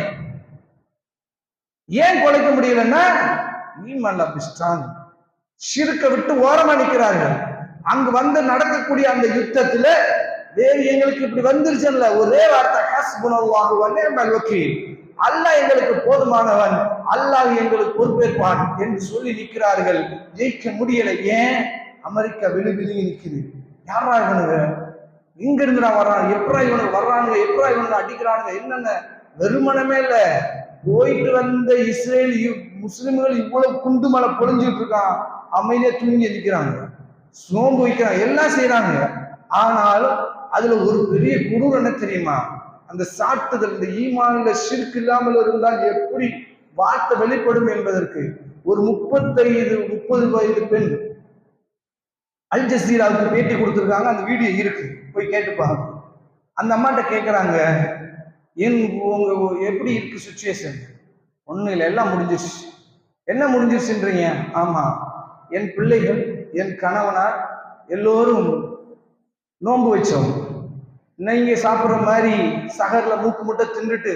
ஏன் குலைக்க முடியலன்னா ஈமான்ல பிஸ்டான் ஷிர்க்க விட்டு ஓரமா நிற்கிறார்கள். அங்கு வந்து நடக்கக்கூடிய அந்த யுத்தத்துல வேறு எங்களுக்கு இப்படி வந்துருச்சுல்ல, ஒரே வார்த்தை ஹஸ்புனல்லாஹு வ நிஅமல் வக்கீல், அல்லாஹ் எங்களுக்கு போதுமானவன், அல்லாஹ் எங்களுக்கு பொறுப்பேற்பான் என்று சொல்லி நிற்கிறார்கள். ஜெயிக்க முடியல. ஏன்? அமெரிக்கா விழுவிழுங்கி நிற்குது. யாரா இவனுங்க? இங்க இருந்து நான் வர்றான், எப்படா இவனுக்கு வர்றானுங்க, எப்படா இவனுக்கு அடிக்கிறானுங்க, என்னங்க வெறுமனமே இல்ல. போயிட்டு வந்த இஸ்ரேல் முஸ்லிம்கள் இவ்வளவு குண்டு மலை பொழிஞ்சுட்டு இருக்கான், அமைதியா தூங்கி நிற்கிறாங்க, சோம்பு வைக்கிறாங்க, எல்லாம் செய்யறாங்க. ஆனாலும் அதுல ஒரு பெரிய குரூர் என்ன தெரியுமா? அந்த சாட்டுதல், இந்த ஈமான்ல ஷிர்க் இல்லாமல் இருந்தால் எப்படி வார்த்தை வெளிப்படும் என்பதற்கு ஒரு 35-30 வயது பெண் அல் ஜசீராவுக்கு பேட்டி கொடுத்துருக்காங்க. அந்த வீடியோ இருக்கு, போய் கேட்டுப்பாங்க. அந்த அம்மாட்ட கேட்குறாங்க, உங்க எப்படி இருக்கு சுச்சுவேஷன்? ஒன்றும் இல்லை, எல்லாம் முடிஞ்சிருச்சு. என்ன முடிஞ்சிருச்சுன்றீங்க? ஆமா, என் பிள்ளைகள், என் கணவனார் எல்லோரும் நோன்பு வச்சோம். நீங்க சாப்பிட்ற மாதிரி சகர்ல மூக்கு முட்டை தின்றுட்டு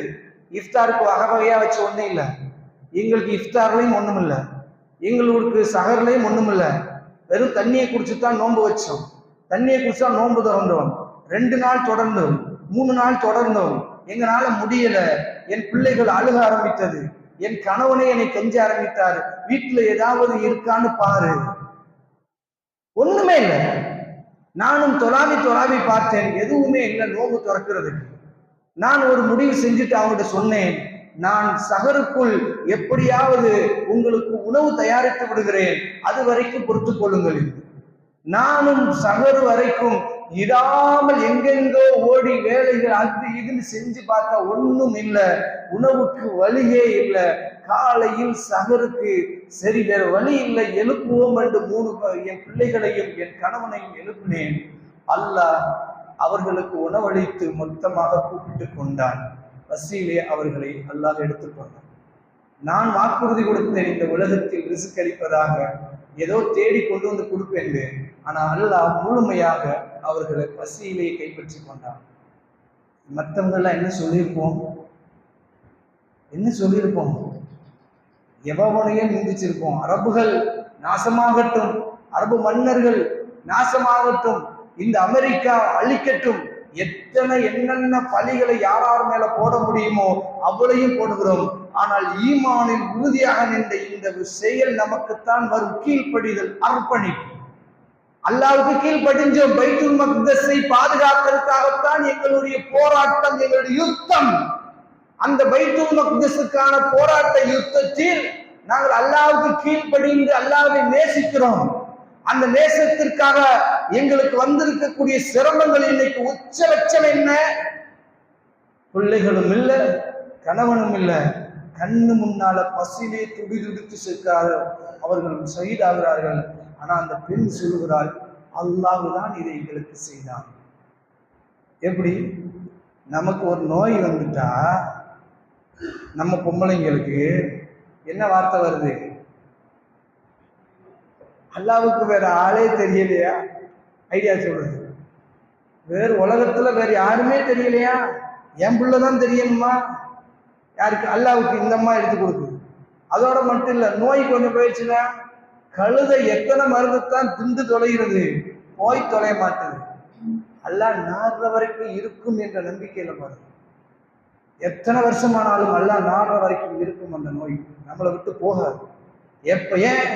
இஃப்தாருக்கு வகை வகையா வச்ச ஒன்றும் இல்லை. எங்களுக்கு இஃப்தார்லையும் ஒன்றும் இல்லை, எங்களுக்கு சகர்லையும் ஒன்றும் இல்லை. வெறும் தண்ணியை குடிச்சுதான் நோன்பு வச்சோம். தண்ணியை குடிச்சா நோன்பு திறந்தோம். 2 நாள் தொடர்ந்தோம், 3 நாள் தொடர்ந்தோம். எங்களால முடியல. என் பிள்ளைகள் அழுக ஆரம்பித்தது, என் கணவனே என்னை கெஞ்ச ஆரம்பித்தாரு, வீட்டுல ஏதாவது இருக்கான்னு பாரு. ஒண்ணுமே இல்லை. நானும் தொலாவி பார்த்தேன், எதுவுமே இல்லை நோம்பு திறக்கிறதுக்கு. நான் ஒரு முடிவு செஞ்சுட்டு அவங்ககிட்ட சொன்னேன், நான் சகருக்குள் எப்படியாவது உங்களுக்கு உணவு தயாரித்து விடுகிறேன், அது வரைக்கும் பொறுத்து கொள்ளுங்கள். நானும் சகரு வரைக்கும் இடாமல் எங்கெங்கோ ஓடி வேலைகள் அது இதுன்னு செஞ்சு பார்த்தா ஒண்ணும் இல்லை, உணவுக்கு வழியே இல்லை. காலையில் சகருக்கு சரி வேற வழி இல்லை, எழுப்புவோம் என்று என் பிள்ளைகளையும் என் கணவனையும் எழுப்பினேன். அல்லாஹ் அவர்களுக்கு உணவளித்து மொத்தமாக கூப்பிட்டு கொண்டான். பசியிலே அவர்களை அல்லாஹ் எடுத்துக்கொண்டான். நான் வாக்குறுதி கொடுத்தேன் இந்த உலகத்தில் ரிஸ்க் அளிப்பதாக, ஏதோ தேடி கொண்டு வந்து கொடுப்பேன். ஆனால் அல்லாஹ் முழுமையாக அவர்களை பசியிலே கைப்பற்றி கொண்டான். மற்றவங்கெல்லாம் என்ன சொல்லியிருப்போம்? எவனையே நிந்திச்சிருப்போம். அரபுகள் நாசமாகட்டும், அரபு மன்னர்கள் நாசமாகட்டும், இந்த அமெரிக்கா அழிக்கட்டும், என்னென்ன பழிகளை யார் மேல போட முடியுமோ அவ்வளையும் போடுகிறோம். ஆனால் ஈமானில் உறுதியாக நின்ற இந்த செயல் நமக்குத்தான் வரும். கீழ்ப்படிதல், அர்ப்பணிப்பு. அல்லாஹ்வுக்கு கீழ்ப்படிஞ்சோம். பைத்துல் மக்தஸை பாதுகாப்பதற்காகத்தான் எங்களுடைய போராட்டம், எங்களுடைய யுத்தம். அந்த பைத்துல் மக்தஸுக்கான போராட்ட யுத்தத்தில் நாங்கள் அல்லாஹ்வுக்கு கீழ்ப்படிந்து அல்லாஹ்வை நேசிக்கிறோம். அந்த நேசத்திற்காக எங்களுக்கு வந்திருக்கக்கூடிய சிரமங்கள் இன்னைக்கு உச்சபட்சம் என்ன? பிள்ளைகளும் இல்லை, கணவனும் இல்லை, கண்ணு முன்னால பசியிலே துடிதுடித்து செல்கிறார்கள், அவர்கள் ஷஹீதாகிறார்கள். ஆனா அந்த பெண் சொல்லுகிறாள், அல்லாஹ் தான் இதை எங்களுக்கு செய்தான். எப்படி? நமக்கு ஒரு நோய் வந்துட்டா நம்ம பொம்பளைங்களுக்கு என்ன வார்த்தை வருது? அல்லாஹ்வுக்கு வேற ஆளே தெரியலையா? ஐடியா சொல்றது. வேறு உலகத்துல வேற யாருமே தெரியலையா? என் பிள்ளைதான் தெரியணுமா? யாருக்கு? அல்லாஹ்வுக்கு. இந்த அம்மா எடுத்து கொடுக்குது. அதோட மட்டும் இல்லை, நோய் கொஞ்சம் போயிடுச்சுன்னா கழுதை எத்தனை மருந்துத்தான் திண்டு தொலைகிறது, போய் தொலைய மாட்டேது. அல்லாஹ் நாடுற வரைக்கும் இருக்கும் என்ற நம்பிக்கையில பாருங்க. எத்தனை வருஷமானாலும் அல்லாஹ் நாடுற வரைக்கும் இருக்கும். அந்த நோய் நம்மளை விட்டு போகாது. ஏன்?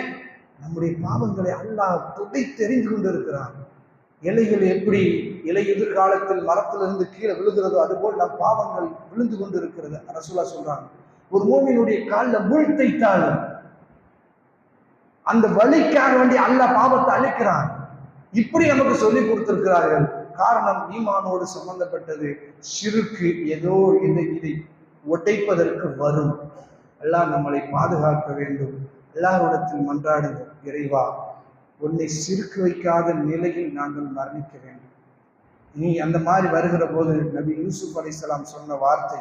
நம்முடைய பாவங்களை அல்லாஹ் துடை தெரிந்து கொண்டு இருக்கிறான். இலைகள் எப்படி இலை எதிர்காலத்தில் மரத்திலிருந்து கீழே விழுகிறதோ அதுபோல் நம் பாவங்கள் விழுந்து கொண்டு இருக்கிறது. ரசூலுல்லாஹ் சொல்றாங்க, ஒரு மூமினுடைய காலில் முள் தைத்தாலும் அந்த வலிக்காக வேண்டி அல்லாஹ் பாவத்தை அழிக்கிறான். இப்படி நமக்கு சொல்லி கொடுத்திருக்கிறார்கள். காரணம் ஈமானோடு சம்பந்தப்பட்டது. ஷிருக்கு ஏதோ இதை உடைப்பதற்கு வரும். அல்லாஹ் நம்மளை பாதுகாக்க வேண்டும். அல்லாஹ்விடத்தில் மன்றாடுங்கள், இறைவா உன்னை சிறுக்கு வைக்காத நிலையில் நாங்கள் மரணிக்க வேண்டும். நீ அந்த மாதிரி வருகிற போது நபி யூசுப் அலைஹிஸ்ஸலாம் சொன்ன வார்த்தை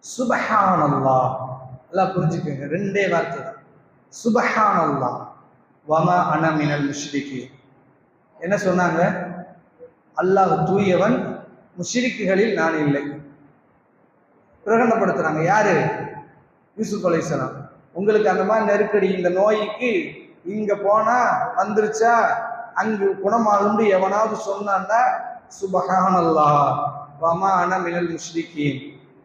சுப்ஹானல்லாஹ். எல்லாம் புரிஞ்சுக்கோங்க, ரெண்டே வார்த்தை தான். சுப்ஹானல்லாஹ் வமா அன மினல் முஷ்ரிகீன். என்ன சொன்னாங்க? அல்லாஹ் தூயவன், முஷ்ரிக்குகளில் நான் இல்லை. பிரகடனப்படுத்துறாங்க. யாரு? யூசுப் அலைஹிஸ்ஸலாம். உங்களுக்கு அந்த மாதிரி நெருக்கடி, இந்த நோய்க்கு இங்க போனா வந்துருச்சா அங்கு குணமாகும்னு எவனாவது சொன்னான்னா சுப்ஹானல்லாஹ் வமா அன மினல் முஷ்ரிகீன்.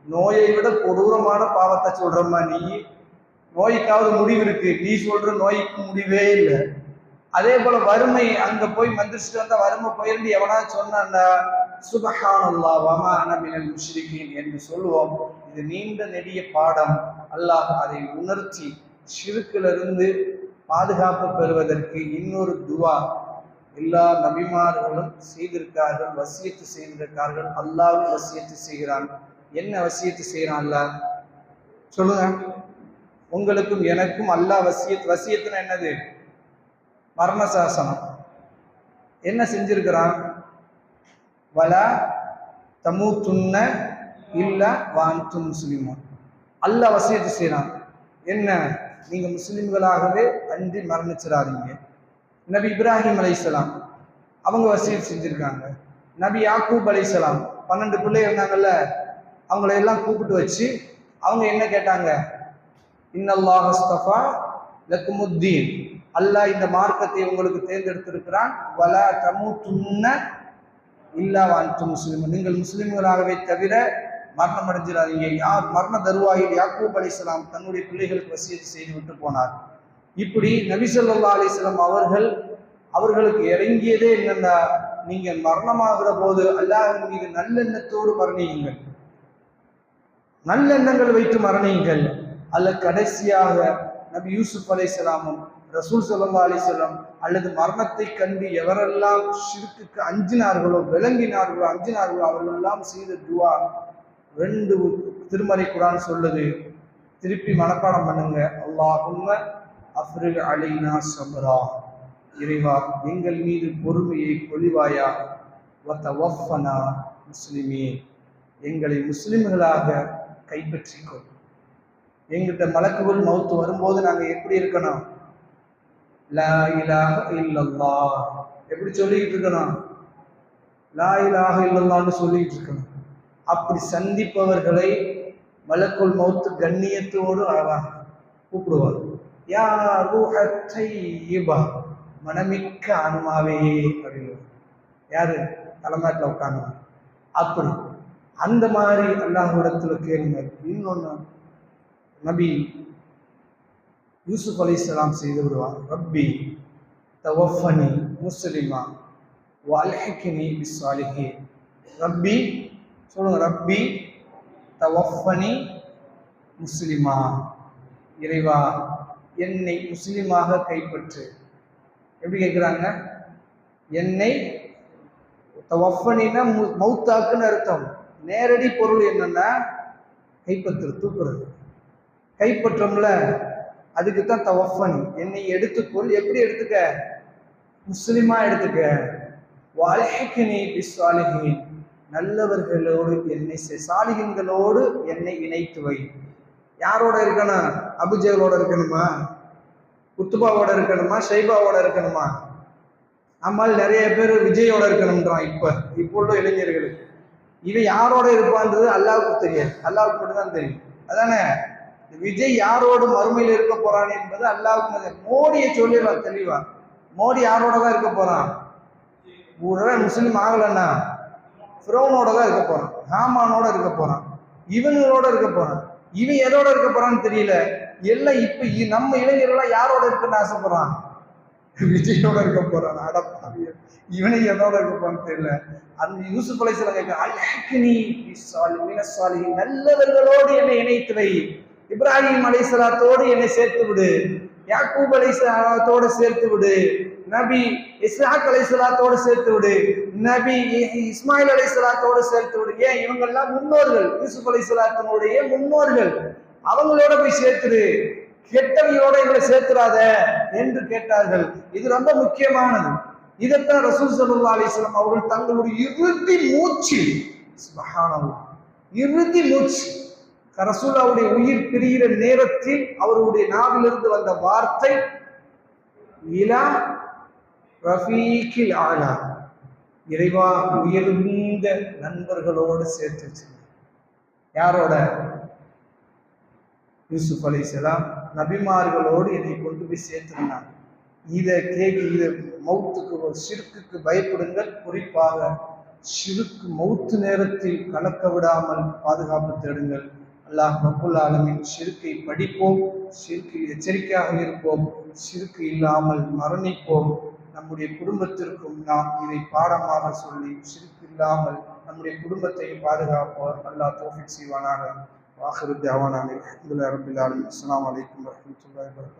நோயை விட கொடூரமான பாவத்தை சொல்றமா நீ? நோய்க்காவது முடிவு இருக்கு, நீ சொல்ற நோய்க்கு முடிவே இல்லை. அதே போல வறுமை, அங்க போய் மந்திரிச்சுட்டு வந்தா வறுமை போயிருந்து எவனாவது சொன்னான்னா சுப்ஹானல்லாஹ் வமா அன மினல் முஷ்ரிகீன் என்று சொல்லுவோம். இது நீண்ட நெடிய பாடம். அல்லாஹ் அதை உணர்த்தி ஷிர்க்கிலிருந்து பாதுகாப்பு பெறுவதற்கு இன்னொரு துவா எல்லா நபிமார்களும் செய்திருக்கார்கள், வசியத்து செய்திருக்கார்கள். அல்லாஹ்வும் வசியத்து செய்கிறான். என்ன வசியத்து செய்யறான் அல்லாஹ்? சொல்லுங்க. உங்களுக்கும் எனக்கும் அல்லாஹ் வசியத்துனா என்னது? மரண சாசனம். என்ன செஞ்சிருக்கிறான்? வலா தமூத்துன்ன இல்ல வான்தும் முஸ்லிமூன். அல்லாஹ் வசியத்து செய்யறான். என்ன? நீங்க முஸ்லிம்களாகவே அன்றி மரணிச்சிடாதீங்க. நபி இப்ராஹிம் அலைஹிஸ்ஸலாம் அவங்க வசியத்து செஞ்சிருக்காங்க. நபி யாக்கூப் அலைஹிஸ்ஸலாம் 12 பிள்ளை இருந்தாங்கல்ல, அவங்களை எல்லாம் கூப்பிட்டு வச்சு அவங்க என்ன கேட்டாங்க? இன்னல்லாஹ் அஸ்தஃபா லக்குமுத்தீன். அல்லாஹ் இந்த மார்க்கத்தை உங்களுக்கு தேர்ந்தெடுத்திருக்கிறான். வலா தமூத்துன்ன இல்லா வான்தும் முஸ்லிமூன். நீங்கள் முஸ்லிம்களாகவே தவிர மரணம் அடைஞ்சிடாதீங்க. யார் மரண தருவாயில் யாக்கூப் அலைஹிஸ்ஸலாம் தன்னுடைய பிள்ளைகளுக்கு வசியத்து செய்து விட்டு போனார். இப்படி நபி ஸல்லல்லாஹு அலைஹி வஸல்லம் அவர்களுக்கு இறங்கியதே என்னன்னா, நீங்க மரணமாகிற போது அல்லாஹ்வின் மீது நல்லெண்ணத்தோடு மரணியுங்கள், நல்லெண்ணங்கள் வைத்து மரணியுங்கள். அல்ல கடைசியாக நபி யூசுப் அலைஹிஸ்ஸலாமும் ரசூல் ஸல்லல்லாஹு அலைஹி வஸல்லம் அல்லது மரணத்தை கண்டு எவரெல்லாம் ஷிர்க்குக்கு அஞ்சினார்களோ, விளங்கினார்களோ, அஞ்சினார்களோ அவர்கள் எல்லாம் செய்த துவா 2 திருமறை குர்ஆன் சொல்லுது. திருப்பி மனப்பாடம் பண்ணுங்க. அல்லாஹும்ம அஃப்ரிக் அலைனா ஸப்ரா, இறைவா எங்கள் மீது பொறுமையை பொழிவாயா, வதவஃபனா முஸ்லிமீன், எங்களை முஸ்லிம்களாக கைப்பற்றிக்கோ. எங்கிட்ட மலக்குல் மௌத் வரும்போது நாங்க எப்படி இருக்கணும்? லா இலாஹ இல்லல்லாஹ் எப்படி சொல்லிக்கிட்டு இருக்கணும்? லா இலாஹ இல்லல்லாஹ்னு சொல்லிக்கிட்டு இருக்கணும். அப்படி சந்திப்பவர்களை மலக்குல் மௌத் கண்ணியத்தோடு கூப்பிடுவார். யா ரூஹத் தய்யிபா, மனமிக்க ஆன்மாவே அப்படின்னு. யாரு? தலைமாட்டில் உட்காந்து. அப்படி அந்த மாதிரி அல்லாஹ்விடத்துல கேளுங்க. இன்னொன்று நபி யூசுப் அலைஹிஸ்ஸலாம் செய்து விடுவார். ரப்பி தவஃபனி முஸ்லிமா வஅல்ஹிக்னி பிஸ்ஸாலிஹீன். ரப்பி சொல்லுங்க, ரப்பி தவஃபனி முஸ்லிமா, இறைவா என்னை முஸ்லிமாக கைப்பற்று. எப்படி கேட்குறாங்க? என்னை தவஃபனின்னா மௌத்தாக்குன்னு அர்த்தம். நேரடி பொருள் என்னன்னா கைப்பற்று, தூக்குறது. கைப்பற்றோம்ல, அதுக்கு தான் தவஃபனி. என்னை எடுத்துக்கொள். எப்படி எடுத்துக்க? முஸ்லிமா எடுத்துக்க. வஅல்ஹிக்னி பிஸ்ஸாலிஹீன், நல்லவர்களோடு என்னை, சாலிஹீன்களோடு என்னை இணைத்து வை. யாரோட இருக்கணும்? அபுஜஹலோட இருக்கணுமா? குத்துபாவோட இருக்கணுமா? ஷைபாவோட இருக்கணுமா? நம்மால் நிறைய பேர் விஜயோட இருக்கணும்ன்றான். இப்போ உள்ள இளைஞர்களுக்கு இவன் யாரோட இருப்பான்றது அல்லாஹ்வுக்கு தெரியாது, அல்லாஹ்வுக்கு மட்டும் தான் தெரியும். அதானே? விஜய் யாரோடு மறுமையில் இருக்க போறான் என்பது அல்லாஹ்வுக்கு. மோடியை சொல்லிடலாம் தெளிவா. மோடி யாரோட தான் இருக்க போறான்? ஒரு முஸ்லீம் ஆகலன்னா ஃபிரௌனோட தான் இருக்க போறான், ஹாமானோட இருக்க போறான், இவங்களோட இருக்க போறான். இவன் எதோட இருக்க போறான்னு தெரியல. எல்லாம் இப்ப நம்ம இளைஞர்கள்லாம் யாரோட இருக்குன்னு ஆசைப்படுறான்? விஜயோட இருக்க போறான். அடப்பாவிய, இவனை எதோட இருக்க போறான்னு தெரியல. அந்த யூசுப் அலைஹிஸ்ஸலாம் கேட்க, அல்ஹிக்னி பிஸ்ஸாலிஹீன், நல்லவர்களோடு என்னை இணைத்து வை. இப்ராஹிம் அலைஹிஸ்ஸலாத்தோடு என்னை சேர்த்து விடு, யாக்கூப் அலைஹிஸ்ஸலாத்தோடு சேர்த்து விடு, நபி இஸ்ஹாக் அலைஹிஸ்ஸலாத்தோடு சேர்த்து விடு, நபி இஸ்மாயில் அலைஹிஸ்ஸலாத்தோடு சேர்த்து விடு. ஏன்? இவங்கெல்லாம் முன்னோர்கள், யூசுப் அலைஹிஸ்ஸலாத்தினுடைய முன்னோர்கள். அவங்களோட போய் சேர்த்துடு, கெட்டவையோட இவரை சேர்த்துடாத என்று கேட்டார்கள். இது ரொம்ப முக்கியமானது. இதைத்தான் ரசூல் ஸல்லல்லாஹு அலைஹி வஸல்லம் அவர்கள் தங்களுடைய இறுதி மூச்சு, சுப்ஹானல்லாஹ், இறுதி மூச்சு, ரசூலுல்லாஹ்வுடைய உயிர் பிரிகிற நேரத்தில் அவருடைய நாவிலிருந்து வந்த வார்த்தை இலா ரஃபீகில் ஆலா, இறைவா உயர்ந்த நண்பர்களோடு சேர்த்து வச்சு. யாரோட? யூசுப் அலைஹிஸ்ஸலாம் நபிமார்களோடு என்னை கொண்டு போய் சேர்த்துருந்தாங்க. இதை இதை மௌத்துக்கு, ஷிர்க்குக்கு பயப்படுங்கள். குறிப்பாக ஷிர்க் மௌத்து நேரத்தில் கலக்க விடாமல் பாதுகாப்பு தேடுங்கள். அல்லாஹ் ரப்புல் ஆலமீன் ஷிர்க்கை படிப்போம், ஷிர்க்கில் எச்சரிக்கையாக இருப்போம், ஷிர்க் இல்லாமல் மரணிப்போம். நம்முடைய குடும்பத்திற்கும் நாம் இதை பாடமாக சொல்லி ஷிர்க் இல்லாமல் நம்முடைய குடும்பத்தை பாதுகாப்போம். அல்லாஹ் தௌஃபீக் செய்வானாக. வாஹிரு தஅவானா அல்ஹம்துலில்லாஹி ரப்பில் ஆலமீன். அஸ்ஸலாமு அலைக்கும் வரஹ்மத்துல்லாஹி வபரகாத்துஹு.